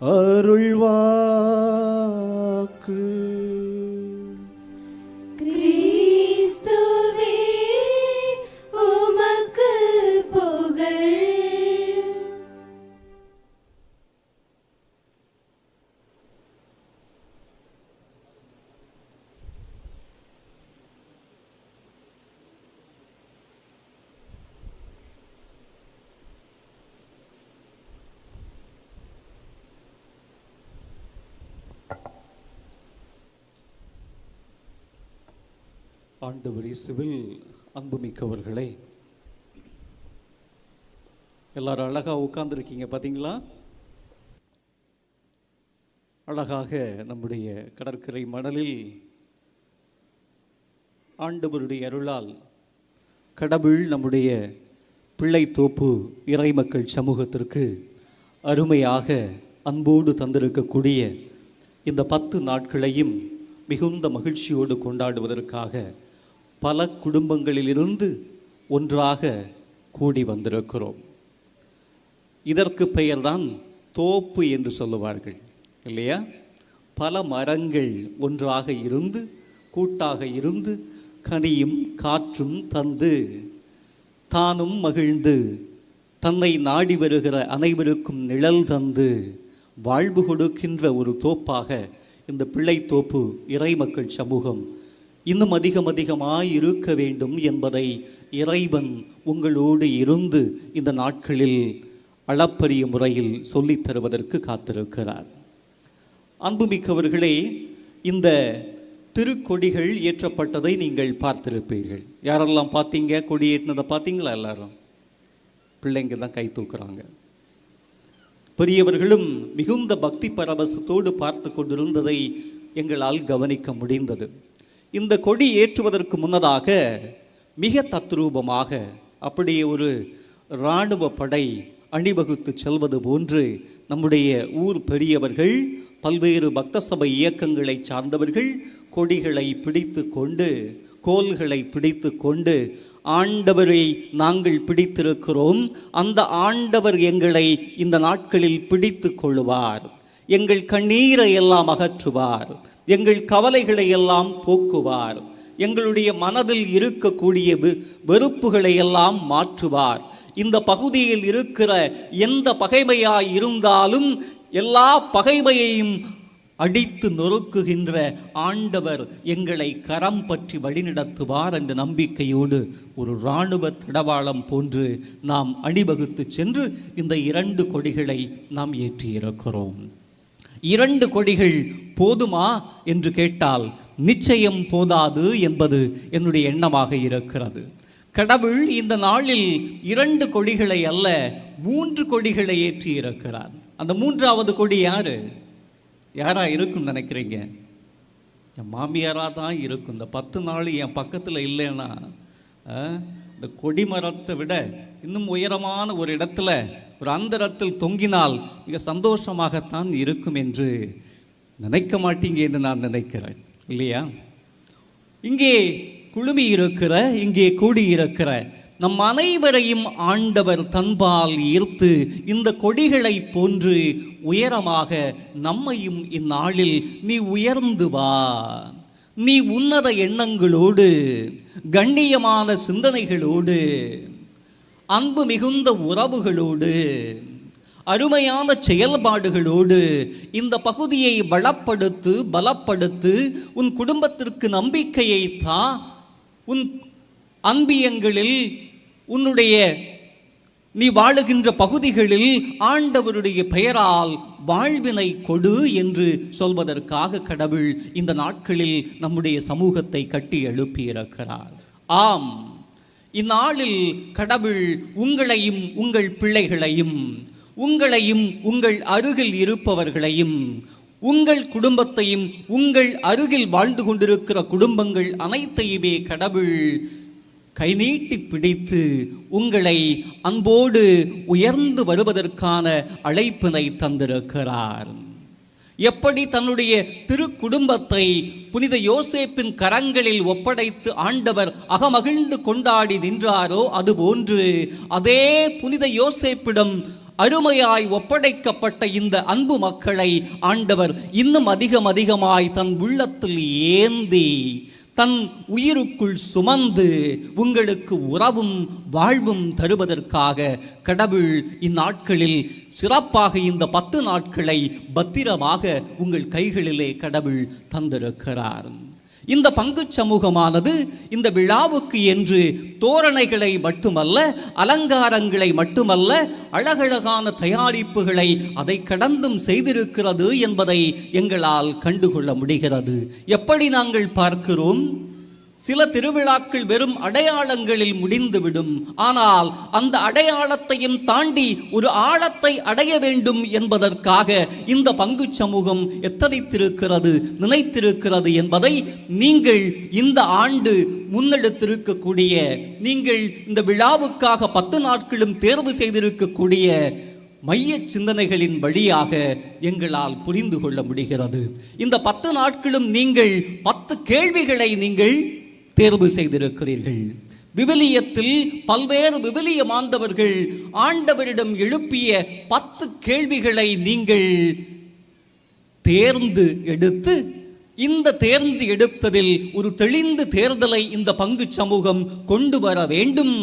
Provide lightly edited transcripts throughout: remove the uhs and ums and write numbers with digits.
அருள்வாக்கு. கிறிஸ்துவே உமக்கு புகழ். ஆண்டவர் இயேசுவில் அன்புமிக்கவர்களே, எல்லாரும் அழகா உட்கார்ந்துருக்கீங்க பார்த்தீங்களா? அழகாக நம்முடைய கடற்கரை மணலில் ஆண்டவருடைய அருளால் கடவுள் நம்முடைய பிள்ளைத்தோப்பு இறைமக்கள் சமூகத்திற்கு அருமையாக அன்போடு தந்திருக்கக்கூடிய இந்த 10 நாட்களையும் மிகுந்த மகிழ்ச்சியோடு கொண்டாடுவதற்காக பல குடும்பங்களிலிருந்து ஒன்றாக கூடி வந்திருக்கிறோம். இதற்கு பெயர்தான் தோப்பு என்று சொல்லுவார்கள் இல்லையா? பல மரங்கள் ஒன்றாக இருந்து கூட்டாக இருந்து கனியும் காற்றும் தந்து தானும் மகிழ்ந்து தன்னை நாடி வருகிற அனைவருக்கும் நிழல் தந்து வாழ்வு கொடுக்கின்ற ஒரு தோப்பாக இந்த பிள்ளைத்தோப்பு இறைமக்கள் சமூகம் இன்னும் அதிகமாய் இருக்க வேண்டும் என்பதை இறைவன் உங்களோடு இருந்து இந்த நாட்களில் அளப்பரிய முறையில் சொல்லித் தருவதற்கு காத்திருக்கிறார். அன்புமிக்கவர்களே, இந்த திருக்கொடிகள் ஏற்றப்பட்டதை நீங்கள் பார்த்திருப்பீர்கள். யாரெல்லாம் பார்த்தீங்க? கொடி ஏற்றினதை பார்த்தீங்களா? எல்லாரும் பிள்ளைங்க தான் கை தூக்குறாங்க. பெரியவர்களும் மிகுந்த பக்தி பரவசத்தோடு பார்த்து கொண்டிருந்ததை எங்களால் கவனிக்க முடிந்தது. இந்த கொடி ஏற்றுவதற்கு முன்னதாக மிக தத்ரூபமாக அப்படியே ஒரு இராணுவ படை அணிவகுத்து செல்வது போன்று நம்முடைய ஊர் பெரியவர்கள், பல்வேறு பக்த சபை இயக்கங்களை சார்ந்தவர்கள் கொடிகளை பிடித்து கொண்டு, கோல்களை பிடித்து கொண்டு, ஆண்டவரை நாங்கள் பிடித்திருக்கிறோம், அந்த ஆண்டவர் எங்களை இந்த நாட்களில் பிடித்து கொள்ளுவார், எங்கள் கண்ணீரை எல்லாம் அகற்றுவார், எங்கள் கவலைகளை எல்லாம் போக்குவார், எங்களுடைய மனதில் இருக்கக்கூடிய வெறுப்புகளை எல்லாம் மாற்றுவார், இந்த பகுதியில் இருக்கிற எந்த பகைமையாய் இருந்தாலும் எல்லா பகைமையையும் அடித்து நொறுக்குகின்ற ஆண்டவர் எங்களை கரம் பற்றி வழிநடத்துவார் என்ற நம்பிக்கையோடு ஒரு இராணுவ தடவாளம் போன்று நாம் அணிவகுத்து சென்று இந்த 2 கொடிகளை நாம் ஏற்றியிருக்கிறோம். 2 கொடிகள் போதுமா என்று கேட்டால் நிச்சயம் போதாது என்பது என்னுடைய எண்ணமாக இருக்கிறது. கடவுள் இந்த நாளில் 2 கொடிகளை அல்ல 3 கொடிகளை ஏற்றி இருக்கிறார். அந்த 3வது கொடி யாரா இருக்கும் நினைக்கிறீங்க? என் மாமியாராக தான் இருக்கும். இந்த 10 நாள் என் பக்கத்தில் இல்லைன்னா இந்த கொடிமரத்தை விட இன்னும் உயரமான ஒரு இடத்துல ஒரு அந்தரத்தில் தொங்கினால் மிக சந்தோஷமாகத்தான் இருக்கும் என்று நினைக்க மாட்டீங்க என்று நான் நினைக்கிறேன் இல்லையா? இங்கே குழுமி இருக்கிற, இங்கே கூடியிருக்கிற நம் அனைவரையும் ஆண்டவர் தன்பால் ஈர்த்து இந்த கொடிகளை போன்று உயரமாக நம்மையும் இந்நாளில் நீ உயர்ந்து வா, நீ உன்னத எண்ணங்களோடு, கண்ணியமான சிந்தனைகளோடு, அன்பு மிகுந்த உறவுகளோடு, அருமையான செயல்பாடுகளோடு இந்த பகுதியை பலப்படுத்து, உன் குடும்பத்திற்கு நம்பிக்கையை தா, உன் அன்பியங்களில் உன்னுடைய நீ வாழுகின்ற பகுதிகளில் ஆண்டவருடைய பெயரால் வாழ்வினை கொடு என்று சொல்வதற்காக கடவுள் இந்த நாட்களில் நம்முடைய சமூகத்தை கட்டி எழுப்பியிருக்கிறார். ஆம், இந்நாளில் கடவுள் உங்களையும் உங்கள் பிள்ளைகளையும், உங்களையும் உங்கள் அருகில் இருப்பவர்களையும், உங்கள் குடும்பத்தையும் உங்கள் அருகில் வாழ்ந்து கொண்டிருக்கிற குடும்பங்கள் அனைத்தையுமே கடவுள் கை நீட்டி பிடித்து உங்களை அன்போடு உயர்ந்து வருவதற்கான அழைப்பினை தந்திருக்கிறார். எப்படி தன்னுடைய திருக்குடும்பத்தை புனித யோசேப்பின் கரங்களில் ஒப்படைத்து ஆண்டவர் அகமகிழ்ந்து கொண்டாடி நின்றாரோ அதுபோன்று அதே புனித யோசேப்பிடம் அருமையாய் ஒப்படைக்கப்பட்ட இந்த அன்பு மக்களை ஆண்டவர் இன்னும் அதிகமாய் தன் உள்ளத்தில் ஏந்தி தன் உயிருக்குள் சுமந்து உங்களுக்கு உறவும் வாழ்வும் தருவதற்காக கடவுள் இந்நாட்களில் சிறப்பாக இந்த 10 நாட்களை பத்திரமாக உங்கள் கைகளிலே கடவுள் தந்திருக்கிறார். இந்த பங்கு சமூகமானது இந்த விழாவுக்கு என்று தோரணைகளை மட்டுமல்ல, அலங்காரங்களை மட்டுமல்ல, அழகழகான தயாரிப்புகளை அதை கடந்தும் செய்திருக்கிறது என்பதை எங்களால் கண்டுகொள்ள முடிகிறது. எப்படி நாங்கள் பார்க்கிறோம்? சில திருவிழாக்கள் வெறும் அடையாளங்களில் முடிந்துவிடும். ஆனால் அந்த அடையாளத்தையும் தாண்டி ஒரு ஆழத்தை அடைய வேண்டும் என்பதற்காக இந்த பங்கு சமூகம் எத்தனைத்திருக்கிறது, நினைத்திருக்கிறது என்பதை நீங்கள் இந்த ஆண்டு முன்னெடுத்திருக்கக்கூடிய, நீங்கள் இந்த விழாவுக்காக 10 நாட்களும் தேர்வு செய்திருக்கக்கூடிய மைய சிந்தனைகளின் வழியாக எங்களால் புரிந்து கொள்ள முடிகிறது. இந்த 10 நாட்களும் நீங்கள் 10 கேள்விகளை நீங்கள் தேர்வு செய்திருக்கிறீர்கள். விவிலியத்தில் பல்வேறு விவிலிய மாந்தவர்கள் ஆண்டவரிடம் எழுப்பிய 10 கேள்விகளை நீங்கள் தேர்ந்து எடுத்து, இந்த தேர்ந்து எடுத்ததில் ஒரு தெளிந்த தேர்தலை இந்த பங்கு சமூகம் கொண்டு வர வேண்டும்.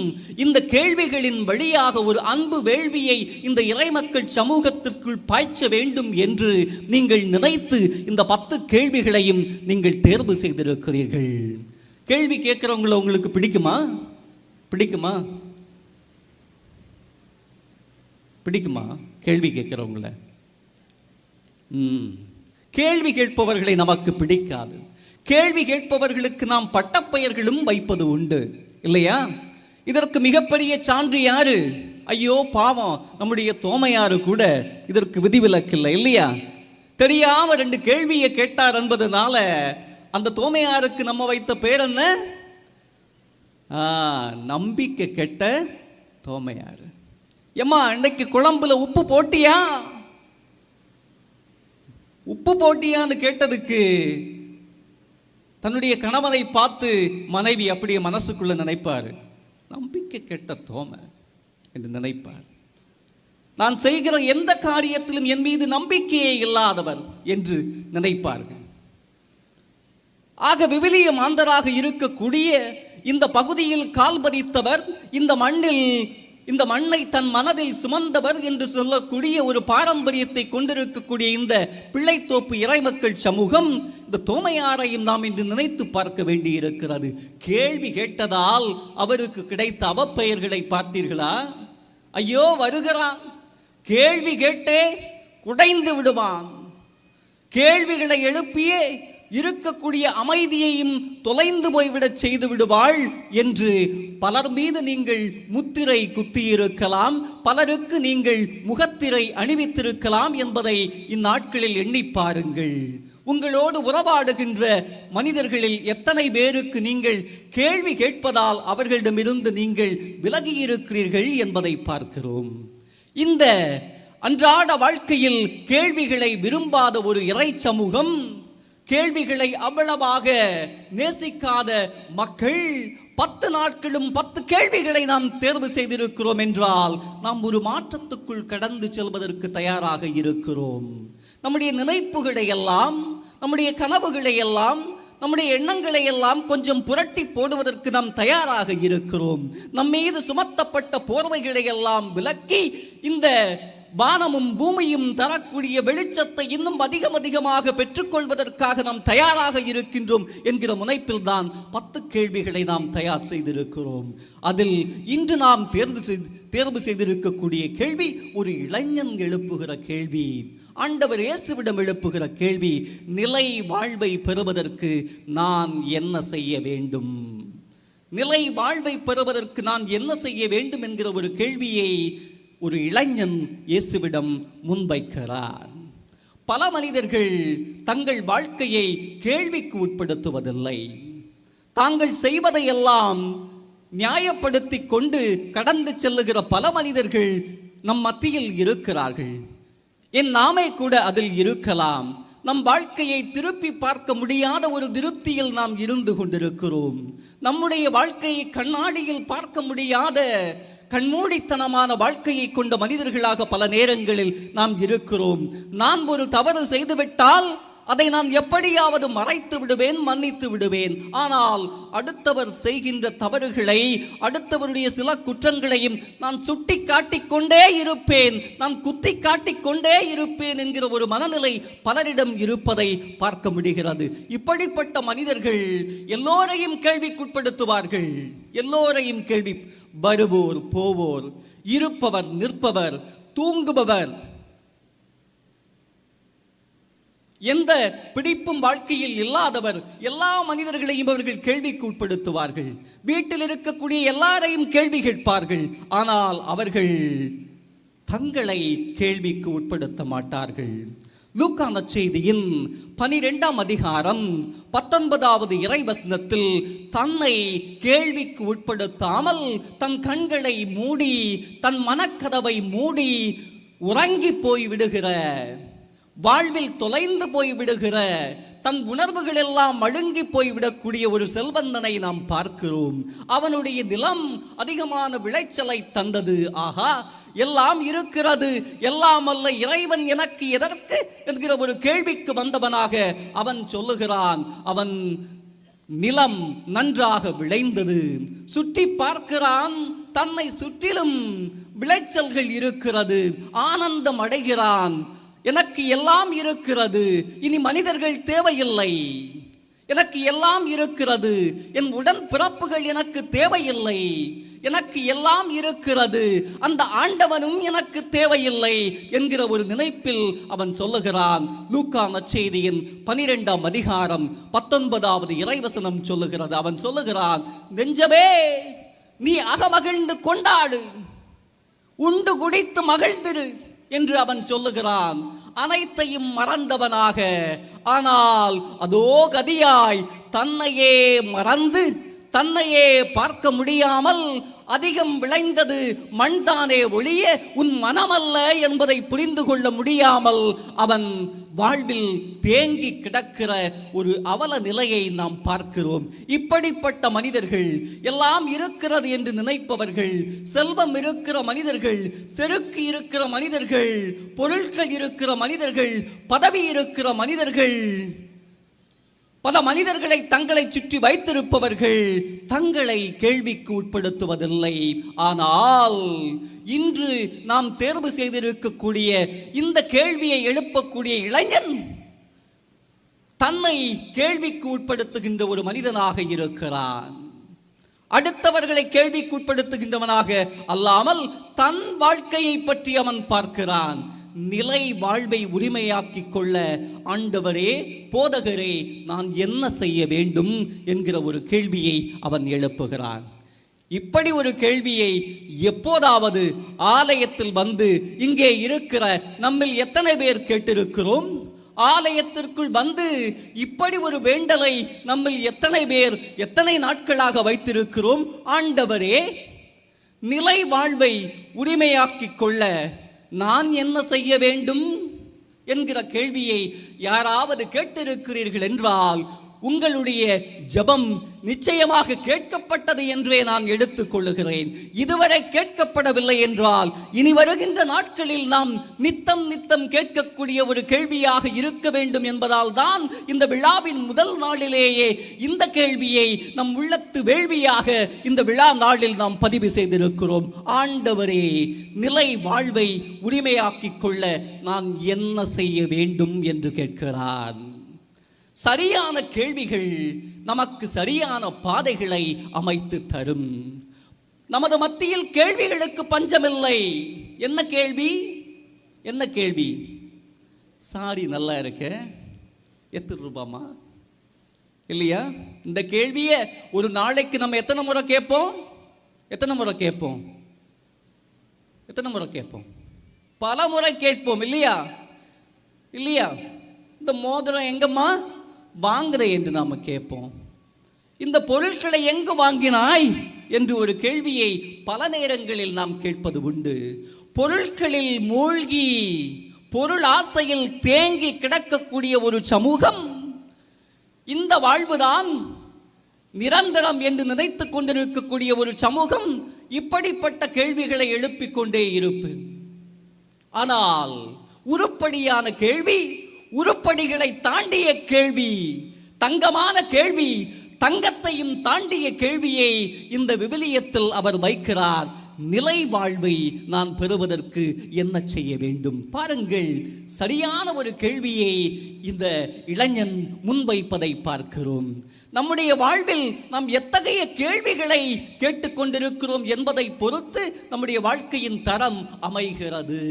இந்த கேள்விகளின் வழியாக ஒரு அன்பு வேள்வியை இந்த இறைமக்கள் சமூகத்திற்குள் பாய்ச்ச வேண்டும் என்று நீங்கள் நினைத்து இந்த 10 கேள்விகளையும் நீங்கள் தேர்வு செய்திருக்கிறீர்கள். கேள்வி கேட்கிறவங்கள உங்களுக்கு பிடிக்குமா? பிடிக்குமா? பிடிக்குமா கேள்வி கேட்கிறவங்கள? கேள்வி கேட்பவர்களை நமக்கு பிடிக்காது. கேள்வி கேட்பவர்களுக்கு நாம் பட்டப்பெயர்களும் வைப்பது உண்டு இல்லையா? இதற்கு மிகப்பெரிய சான்று யாரு? ஐயோ பாவம், நம்முடைய தோமையாரு கூட இதற்கு விதிவிலக்கில்லை இல்லையா? தெரியாம 2 கேள்வியை கேட்டார் என்பதனால அந்த தோமையாருக்கு நம்ம வைத்த பேர் என்ன? நம்பிக்கை கெட்ட தோமையாரு. ஏம்மா, இன்னைக்கு குழம்புல உப்பு போட்டியா? உப்பு போட்டியான்னு கேட்டதுக்கு தன்னுடைய கணவனை பார்த்து மனைவி அப்படியே மனசுக்குள்ள நினைப்பார், நம்பிக்கை கெட்ட தோமை என்று நினைப்பார். நான் செய்கிற எந்த காரியத்திலும் என் மீது நம்பிக்கையே இல்லாதவர் என்று நினைப்பார்கள். ஆக விவிலிய மாந்தராக இருக்கக்கூடிய இந்த பகுதியில் கால் பதித்தவர், இந்த மண்ணை தன் மனதில் சுமந்தவர் என்று சொல்லக்கூடிய ஒரு பாரம்பரியத்தை கொண்டிருக்கக்கூடிய இந்த பிள்ளைத்தோப்பு இறைமக்கள் சமூகம் இந்த தோமையாரையும் நாம் இன்று நினைத்து பார்க்க வேண்டி இருக்கிறது. கேள்வி கேட்டதால் அவருக்கு கிடைத்த அவப்பெயர்களை பார்த்தீர்களா? ஐயோ வருகிறான், கேள்வி கேட்டே குடைந்து விடுவான், கேள்விகளை எழுப்பியே இருக்கக்கூடிய அமைதியையும் தொலைந்து போய்விடச் செய்து விடுவாள் என்று பலர் மீது நீங்கள் முத்திரை குத்தியிருக்கலாம், பலருக்கு நீங்கள் முகத்திரை அணிவித்திருக்கலாம் என்பதை இந்நாட்களில் எண்ணி பாருங்கள். உங்களோடு உறவாடுகின்ற மனிதர்களில் எத்தனை பேருக்கு நீங்கள் கேள்வி கேட்பதால் அவர்களிடமிருந்து நீங்கள் விலகியிருக்கிறீர்கள் என்பதை பார்க்கிறோம். இந்த அன்றாட வாழ்க்கையில் கேள்விகளை விரும்பாத ஒரு இறை சமூகம், கேள்விகளை அவ்வளவாக நேசிக்காத மக்கள் 10 நாட்களும் 10 கேள்விகளை நாம் தேர்வு செய்திருக்கிறோம் என்றால் நாம் ஒரு மாற்றத்துக்குள் கடந்து செல்வதற்கு தயாராக இருக்கிறோம். நம்முடைய நினைப்புகளை எல்லாம், நம்முடைய கனவுகளை எல்லாம், நம்முடைய எண்ணங்களை எல்லாம் கொஞ்சம் புரட்டி போடுவதற்கு நாம் தயாராக இருக்கிறோம். நம் மீது சுமத்தப்பட்ட போர்வைகளை எல்லாம் விலக்கி இந்த வானமும் பூமியும் தரக்கூடிய வெளிச்சத்தை இன்னும் அதிகமாக பெற்றுக்கொள்வதற்காக நாம் தயாராக இருக்கின்றோம் என்கிற முனைப்பில் தான் 10 கேள்விகளை நாம் தயார் செய்திருக்கிறோம். அதில் இன்று நாம் தேர்வு செய்திருக்கக்கூடிய கேள்வி ஒரு இளைஞன் எழுப்புகிற கேள்வி, ஆண்டவர் இயேசுவிடம் எழுப்புகிற கேள்வி. நிலை வாழ்வை பெறுவதற்கு நான் என்ன செய்ய வேண்டும்? நிலை வாழ்வை பெறுவதற்கு நான் என்ன செய்ய வேண்டும் என்கிற ஒரு கேள்வியை ஒரு இளைஞன் இயேசுவிடம் முன்வைக்கிறார். பல மனிதர்கள் தங்கள் வாழ்க்கையை கேள்விக்கு உட்படுத்துவதில்லை. தாங்கள் செய்வதையெல்லாம் நியாயப்படுத்தி கொண்டு கடந்து செல்லுகிற பல மனிதர்கள் நம் மத்தியில் இருக்கிறார்கள். நாமே கூட அதில் இருக்கலாம். நம் வாழ்க்கையை திருப்பி பார்க்க முடியாத ஒரு திருப்தியில் நாம் இருந்து கொண்டிருக்கிறோம். நம்முடைய வாழ்க்கையை கண்ணாடியில் பார்க்க முடியாத கண்மூடித்தனமான வாழ்க்கையை கொண்ட மனிதர்களாக பல நேரங்களில் நாம் இருக்கிறோம். நான் ஒரு தவறு செய்துவிட்டால் அதை நான் எப்படியாவது மறைத்து விடுவேன், மன்னித்து விடுவேன். ஆனால் அடுத்தவர் செய்கின்ற தவறுகளை, அடுத்தவருடைய சில குற்றங்களையும் நான் சுட்டி காட்டிக்கொண்டே இருப்பேன், நான் குத்தி காட்டிக்கொண்டே இருப்பேன் என்கிற ஒரு மனநிலை பலரிடம் இருப்பதை பார்க்க முடிகிறது. இப்படிப்பட்ட மனிதர்கள் எல்லோரையும் கேள்விக்குட்படுத்துவார்கள். எல்லோரையும் கேள்வி, வருவோர் போவோர், இருப்பவர் நிற்பவர், தூங்குபவர், எந்த பிடிப்பும் வாழ்க்கையில் இல்லாதவர், எல்லா மனிதர்களையும் அவர்கள் கேள்விக்கு உட்படுத்துவார்கள். வீட்டில் இருக்கக்கூடிய எல்லாரையும் கேள்வி கேட்பார்கள். ஆனால் அவர்கள் தங்களை கேள்விக்கு உட்படுத்த மாட்டார்கள். லூக்கா நற்செய்தியின் 12ஆம் அதிகாரம் 19வது இறைவசனத்தில் தன்னை கேள்விக்கு உட்படுத்தாமல் தன் கண்களை மூடி, தன் மனக்கதவை மூடி உறங்கி போய் விடுகிற, வாழ்வில் தொலைந்து போய் விடுகிற, தன் உணர்வுகள் எல்லாம் மழுங்கி போய்விடக்கூடிய ஒரு செல்வந்தனை நாம் பார்க்கிறோம். அவனுடைய நிலம் அதிகமான விளைச்சலை தந்தது. ஆஹா, எல்லாம் இருக்கிறது, எல்லாம் அல்ல, இறைவன் எனக்கு எதற்கு என்கிற ஒரு கேள்விக்கு வந்தவனாக அவன் சொல்லுகிறான். அவன் நிலம் நன்றாக விளைந்தது. சுற்றி பார்க்கிறான், தன்னை சுற்றிலும் விளைச்சல்கள் இருக்கிறது. ஆனந்தம் அடைகிறான். எனக்கு எல்லாம் இருக்கிறது, இனி மனிதர்கள் தேவையில்லை, எனக்கு எல்லாம் இருக்கிறது, என் உடன் பிறப்புகள் எனக்கு தேவையில்லை, எனக்கு எல்லாம் இருக்கிறது, அந்த ஆண்டவனும் எனக்கு தேவையில்லை என்கிற ஒரு நினைப்பில் அவன் சொல்லுகிறான். லூக்கா நற்செய்தியின் 12ஆம் அதிகாரம் 19வது இறைவசனம் சொல்லுகிறது. அவன் சொல்லுகிறான், நெஞ்சமே நீ அகமகிழ்ந்து கொண்டாடு, உண்டு குடித்து மகிழ்ந்திரு என்று அவன் சொல்லுகிறான். அனைத்தையும் மறந்தவனாக, ஆனால் அதோ கதியாய் தன்னையே மறந்து, தன்னையே பார்க்க முடியாமல், அதிகம் விளைந்தது மண்தானே ஒழிய உன் மனமல்ல என்பதை புரிந்து கொள்ள முடியாமல் அவன் வாழ்வில் தேங்கி கிடக்கிற ஒரு அவல நிலையை நாம் பார்க்கிறோம். இப்படிப்பட்ட மனிதர்கள், எல்லாம் இருக்கிறது என்று நினைப்பவர்கள், செல்வம் இருக்கிற மனிதர்கள், செருக்கு இருக்கிற மனிதர்கள், பொருட்கள் இருக்கிற மனிதர்கள், பதவி இருக்கிற மனிதர்கள், பல மனிதர்களை தங்களை சுற்றி வைத்திருப்பவர்கள் தங்களை கேள்விக்கு உட்படுத்துவதில்லை. ஆனால் இன்று நாம் தேர்வு செய்திருக்கக்கூடிய இந்த கேள்வியை எழுப்பக்கூடிய இளைஞன் தன்னை கேள்விக்கு உட்படுத்துகின்ற ஒரு மனிதனாக இருக்கிறான். அடுத்தவர்களை கேள்விக்கு உட்படுத்துகின்றவனாக அல்லாமல் தன் வாழ்க்கையை பற்றி அவன் பார்க்கிறான். நிலை வாழ்வை உரிமையாக்கிக் கொள்ள ஆண்டவரே, போதகரே, நான் என்ன செய்ய வேண்டும் என்கிற ஒரு கேள்வியை அவன் எழுப்புகிறான். இப்படி ஒரு கேள்வியை எப்போதாவது ஆலயத்தில் வந்து இங்கே இருக்கிற நம்மில் எத்தனை பேர் கேட்டிருக்கிறோம்? ஆலயத்திற்குள் வந்து இப்படி ஒரு வேண்டலை நம்மில் எத்தனை பேர் எத்தனை நாட்களாக வைத்திருக்கிறோம்? ஆண்டவரே, நிலை வாழ்வை உரிமையாக்கிக் கொள்ள நான் என்ன செய்ய வேண்டும் என்கிற கேள்வியை யாராவது கேட்டிருக்கிறீர்கள் என்றால் உங்களுடைய ஜெபம் நிச்சயமாக கேட்கப்பட்டது என்றே நான் எடுத்துக் கொள்ளுகிறேன். இதுவரை கேட்கப்படவில்லை என்றால் இனி வருகின்ற நாட்களில் நாம் நித்தம் நித்தம் கேட்கக்கூடிய ஒரு கேள்வியாக இருக்க வேண்டும் என்பதால் தான் இந்த விழாவின் முதல் நாளிலேயே இந்த கேள்வியை நம் உள்ளத்து வேள்வியாக இந்த விழா நாளில் நாம் பதிவு செய்திருக்கிறோம். ஆண்டவரே, நிலை வாழ்வை உரிமையாக்கிக் கொள்ள நான் என்ன செய்ய வேண்டும் என்று கேட்கிறான். சரியான கேள்விகள் நமக்கு சரியான பாதைகளை அமைத்து தரும். நமது மத்தியில் கேள்விகளுக்கு பஞ்சமில்லை. என்ன கேள்வி? என்ன கேள்வி? சாரி நல்லா இருக்க, எத்தனை ரூபாமா இல்லையா? இந்த கேள்வியை ஒரு நாளைக்கு நம்ம எத்தனை முறை கேட்போம்? எத்தனை முறை கேட்போம்? எத்தனை முறை கேட்போம்? பல முறை கேட்போம் இல்லையா? இல்லையா? இந்த மோதிரம் எங்கம்மா வாங்குற என்று நாம் கேட்போம். இந்த பொருட்களை எங்கு வாங்கினாய் என்று ஒரு கேள்வியை பல நேரங்களில் நாம் கேட்பது உண்டு. பொருட்களில் மூழ்கி பொருள் ஆசையில் தேங்கி கிடக்கக்கூடிய ஒரு சமூகம் இந்த வாழ்வுதான் நிரந்தரம் என்று நினைத்துக் கொண்டிருக்கக்கூடிய ஒரு சமூகம் இப்படிப்பட்ட கேள்விகளை எழுப்பிக் கொண்டே இருப்பேன். ஆனால் உருப்படியான கேள்வி, உருப்படிகளை தாண்டிய கேள்வி, தங்கமான கேள்வி, தங்கத்தையும் தாண்டிய கேள்வியை இந்த விவிலியத்தில் அவர் வைக்கிறார். நிலை வாழ்வை நான் பெறுவதற்கு என்ன செய்ய வேண்டும்? பாருங்கள், சரியான ஒரு கேள்வியை இந்த இளைஞன் முன்வைப்பதை பார்க்கிறோம். நம்முடைய வாழ்வில் நாம் எத்தகைய கேள்விகளை கேட்டுக்கொண்டிருக்கிறோம் என்பதை பொறுத்து நம்முடைய வாழ்க்கையின் தரம் அமைகிறது.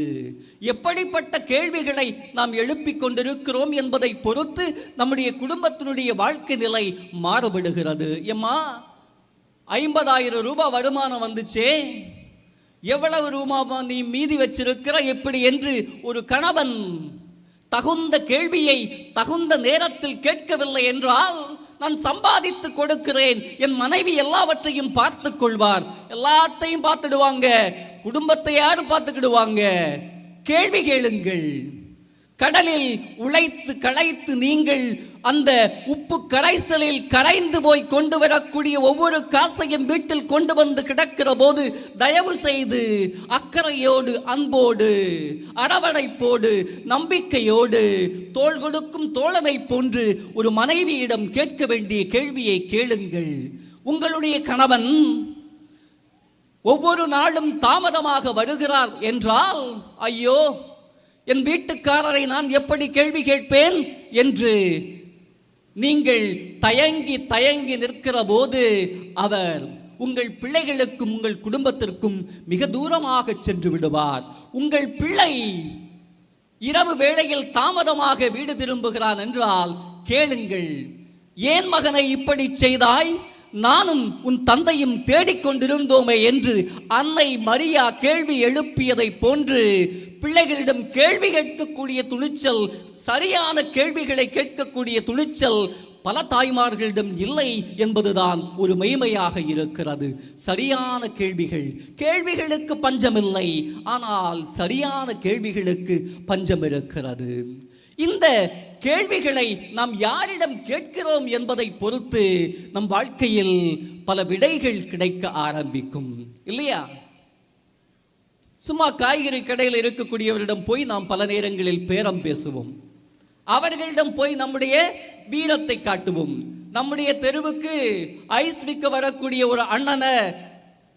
எப்படிப்பட்ட கேள்விகளை நாம் எழுப்பிக் கொண்டிருக்கிறோம் என்பதை பொறுத்து நம்முடைய குடும்பத்தினுடைய வாழ்க்கை நிலை மாறுபடுகிறது. எம்மா, 50,000 ரூபாய் வருமானம் வந்துச்சே, எவ்வளவு ரூபாய் நீ மீதி வச்சிருக்கிற, எப்படி என்று ஒரு கணவன் தகுந்த கேள்வியை தகுந்த நேரத்தில் கேட்கவில்லை என்றால், நான் சம்பாதித்து கொடுக்கிறேன், என் மனைவி எல்லாவற்றையும் பார்த்துக் கொள்வார், எல்லாத்தையும் பார்த்துடுவாங்க, குடும்பத்தை யாரு பார்த்துக்கிடுவாங்க? கேள்வி கேளுங்கள். கடலில் உழைத்து களைத்து நீங்கள் அந்த உப்பு கரைசலில் கரைந்து போய் கொண்டு வரக்கூடிய ஒவ்வொரு காசையும் வீட்டில் கொண்டு வந்து கிடக்கிற போது தயவு செய்து அக்கறையோடு, அன்போடு, அரவணைப்போடு, நம்பிக்கையோடு, தோள் கொடுக்கும் தோழனை போன்று ஒரு மனைவியிடம் கேட்க வேண்டிய கேள்வியை கேளுங்கள். உங்களுடைய கணவன் ஒவ்வொரு நாளும் தாமதமாக வருகிறார் என்றால், ஐயோ, என் வீட்டுக்காரரை நான் எப்படி கேள்வி கேட்பேன் என்று நீங்கள் தயங்கி தயங்கி நிற்கிற போது அவர் உங்கள் பிள்ளைகளுக்கும் உங்கள் குடும்பத்திற்கும் மிக தூரமாக சென்று விடுவார். உங்கள் பிள்ளை இரவு வேளையில் தாமதமாக வீடு திரும்புகிறான் என்றால் கேளுங்கள், ஏன் மகனை இப்படி செய்தாய்? நானும் உன் தந்தையும் தேடிக்கொண்டிருந்தோமே என்று அன்னை மரியா கேள்வி எழுப்பியதை போன்று பிள்ளைகளிடம் கேள்வி கேட்கக்கூடிய துணிச்சல், சரியான கேள்விகளை கேட்கக்கூடிய துணிச்சல் பல தாய்மார்களிடம் இல்லை என்பதுதான் ஒரு மெய்மையாக இருக்கிறது. சரியான கேள்விகள், கேள்விகளுக்கு பஞ்சமில்லை, ஆனால் சரியான கேள்விகளுக்கு பஞ்சம் இருக்கிறது. இந்த கேள்விகளை நாம் யாரிடம் கேட்கிறோம் என்பதை பொறுத்து நம் வாழ்க்கையில் பல விடைகள் கிடைக்க ஆரம்பிக்கும், இல்லையா? சும்மா காய்கறி கடையில் இருக்கக்கூடியவரிடம் போய் நாம் பல நேரங்களில் பேரம் பேசுவோம். அவர்களிடம் போய் நம்முடைய வீரத்தை காட்டுவோம். நம்முடைய தெருவுக்கு ஐஸ் விற்க வரக்கூடிய ஒரு அண்ணனை,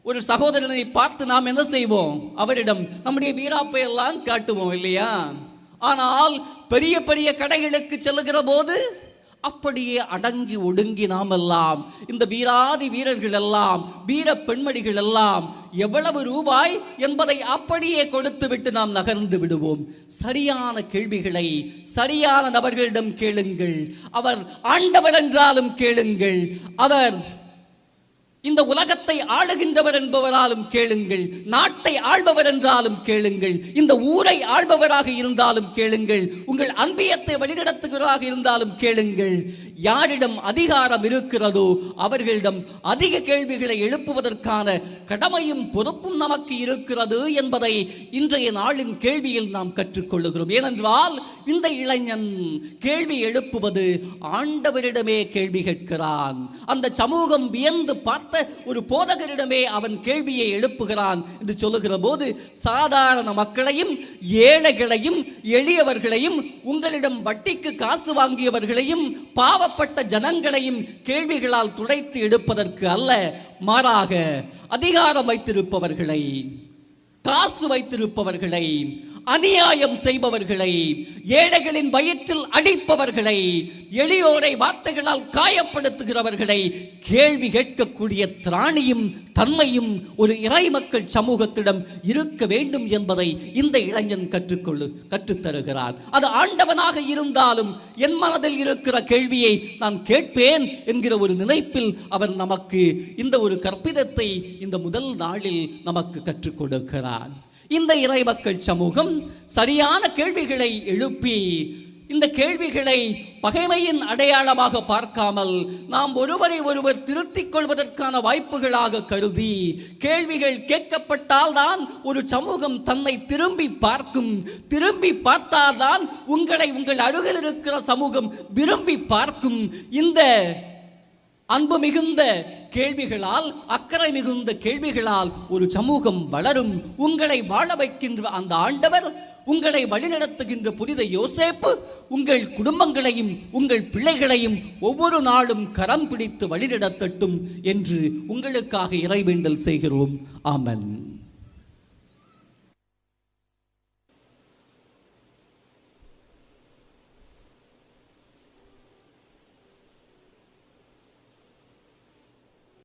ஒரு சகோதரனை பார்த்து நாம் என்ன செய்வோம்? அவரிடம் நம்முடைய வீராப்பை எல்லாம் காட்டுவோம், இல்லையா? ஆனால் பெரிய பெரிய கடைகளுக்கு செல்லுகிற போது அப்படியே அடங்கி ஒடுங்கி நாம் எல்லாம், இந்த வீராதி வீரர்கள் எல்லாம், வீர பெண்மணிகள் எல்லாம் எவ்வளவு ரூபாய் என்பதை அப்படியே கொடுத்து விட்டு நாம் நகர்ந்து விடுவோம். சரியான கேள்விகளை சரியான நபர்களிடம் கேளுங்கள். அவர் ஆண்டவர் என்றாலும் கேளுங்கள், அவர் இந்த உலகத்தை ஆளுகின்றவர் என்பவராலும் கேளுங்கள், நாட்டை ஆள்பவர் என்றாலும் கேளுங்கள், இந்த ஊரை ஆள்பவராக இருந்தாலும் கேளுங்கள், உங்கள் அன்பியத்தை வழிநடத்துகிறவராக இருந்தாலும் கேளுங்கள். யாரிடம் அதிகாரம் இருக்கிறதோ அவர்களிடம் அதிக கேள்விகளை எழுப்புவதற்கான கடமையும் பொறுப்பும் நமக்கு இருக்கிறது என்பதை இன்றைய நாளின் கேள்வியில் நாம் கற்றுக்கொள்ளுகிறோம். ஏனென்றால் இந்த இளைஞன் கேள்வி எழுப்புவது ஆண்டவரிடமே கேள்வி கேட்கிறான். அந்த சமூகம் வியந்து பார்த்த ஒரு போதகரிடமே அவன் கேள்வியை எழுப்புகிறான் என்று சொல்லுகிற போது, சாதாரண மக்களையும் ஏழைகளையும் எளியவர்களையும் உங்களிடம் வட்டிக்கு காசு வாங்கியவர்களையும் பாவப்பட்ட ஜனங்களையும் கேள்விகளால் துடைத்து எடுப்பதற்கு அல்ல, மாறாக அதிகாரம் வைத்திருப்பவர்களை, காசு வைத்திருப்பவர்களை, அநியாயம் செய்பவர்களை, ஏழைகளின் வயிற்றில் அடிப்பவர்களை, எளியோரை வார்த்தைகளால் காயப்படுத்துகிறவர்களை கேள்வி கேட்கக்கூடிய திராணியும் தன்மையும் ஒரு இறை மக்கள் சமூகத்திடம் இருக்க வேண்டும் என்பதை இந்த இளைஞன் கற்றுத்தருகிறார். அது ஆண்டவனாக இருந்தாலும் என் மனதில் இருக்கிற கேள்வியை நான் கேட்பேன் என்கிற ஒரு நினைப்பில் அவர் நமக்கு இந்த ஒரு கற்பிதத்தை இந்த முதல் நாளில் நமக்கு கற்றுக் கொடுக்கிறார். இந்த இறை மக்கள் சமூகம் சரியான கேள்விகளை எழுப்பி, இந்த கேள்விகளை பகைமையின் அடையாளமாக பார்க்காமல் நாம் ஒருவரை ஒருவர் திருத்திக் கொள்வதற்கான வாய்ப்புகளாக கருதி, கேள்விகள் கேட்கப்பட்டால் தான் ஒரு சமூகம் தன்னை திரும்பி பார்க்கும், திரும்பி பார்த்தால்தான் உங்களை உங்கள் அருகில் இருக்கிற சமூகம் விரும்பி பார்க்கும். இந்த அன்பு மிகுந்த கேள்விகளால், அக்கறை மிகுந்த கேள்விகளால் ஒரு சமூகம் வளரும். உங்களை வாழ வைக்கின்ற அந்த ஆண்டவர், உங்களை வழிநடத்துகின்ற புனித யோசேப்பு உங்கள் குடும்பங்களையும் உங்கள் பிள்ளைகளையும் ஒவ்வொரு நாளும் கரம் பிடித்து வழிநடத்தட்டும் என்று உங்களுக்காக இறைவேண்டல் செய்கிறோம். ஆமென்.